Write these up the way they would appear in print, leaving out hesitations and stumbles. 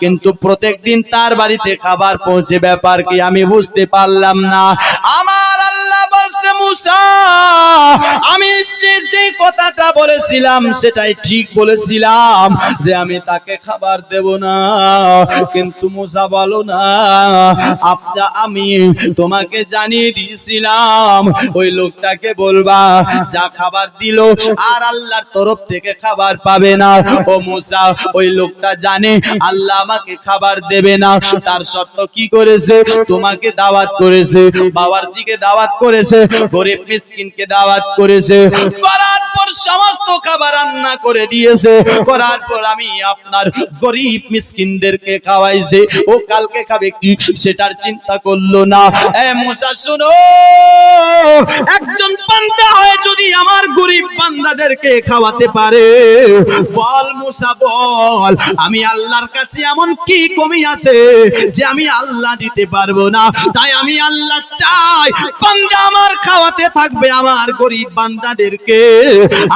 কিন্তু প্রত্যেকদিন তার বাড়িতে খাবার পৌঁছে ব্যাপার কি আমি বুঝতে পারলাম না। আমার আল্লাহ বলছে মুসা আমি যে কথাটা বলেছিলাম সেটাই ঠিক বলেছিলাম যে আমি তাকে খাবার দেব না, কিন্তু মুসা বলো না আমি তোমাকে জানিয়ে দিয়েছিলাম ওই লোকটাকে বলবা যা খাবার দিল আর আল্লাহর তরফ থেকে খাবার পাবে না। ও মুসা ওই লোকটা জানে আল্লাহ আমাকে খাবার দেবে না, তার শর্ত কি করেছে তোমাকে দাওয়াত করেছে, বাওয়ার্চিকে দাওয়াত করেছে, গরিব মিসকিনকে দাওয়াত করেছে, করার পর সমস্ত খাবার রান্না করে দিয়েছে, করার পর আমি আপনার গরিব মিসকিনদেরকে খাওয়াইছে, ও কালকে খাবে কি সেটার চিন্তা করলো না। এ মুসা শুনো, একজন বান্দা হয়ে যদি আমার গরিব বান্দাদেরকে খাওয়াতে পারে বল মুসা বল আমি আল্লাহর কাছে এমন কি কমি আছে যে আমি আল্লাহ দিতে পারবো না। তাই আমি আল্লাহ চাই বান্দা আমার খাওয়াতে থাকবে আমার গরিব বান্দাদেরকে,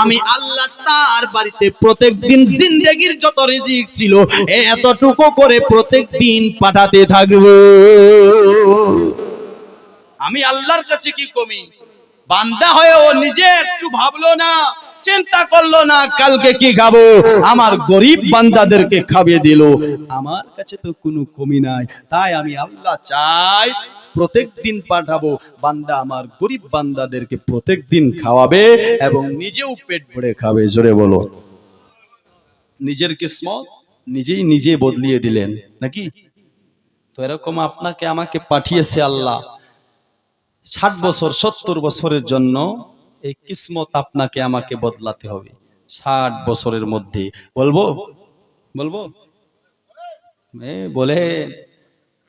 আমি আল্লাহ তার বাড়িতে প্রত্যেকদিন জিন্দেগির যত রিজিক ছিল এতটুকু করে প্রত্যেকদিন পাঠাতে থাকবো। আমি আল্লাহর কাছে কি কমি? বান্দা হয়ে ও নিজে একটু ভাবলো না, চিন্তা করলো না কালকে কি খাবো, আমার গরিব বান্দাদেরকে খাইয়ে দিল। আমার কাছে তো কোনো কমি নাই, তাই আমি আল্লাহ চাই প্রত্যেকদিন পাঠাবো বান্দা আমার গরিব বান্দাদেরকে প্রত্যেকদিন খাওয়াবে এবং নিজেও পেট ভরে খাবে। জোরে বলো। নিজের কিসমত নিজে বদলিয়ে দিলেন নাকি? তো এরকম আপনাকে আমাকে পাঠিয়েছে আল্লাহ 60 বছর 70 বছরের জন্য। এই কিসমত আপনাকে আমাকে বদলাতে হবে 60 বছরের মধ্যে। বলবো বলে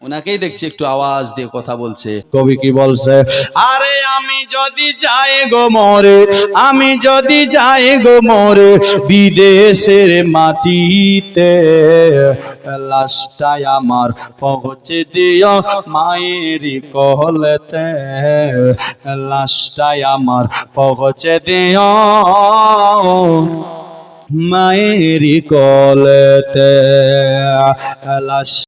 ওনাকেই দেখছি একটু আওয়াজ দিয়ে কথা বলছে। কবি কি বলছে? আরে আমি যদি যাই গো মরে, আমি যদি যাই গো মরে বিদেশের মাটিতে, লাশটাই আমার পৌঁছে দিও মায়ের কোলেতে, লাশটাই আমার পৌঁছে দিও মায়ের কোলেতে, লাশ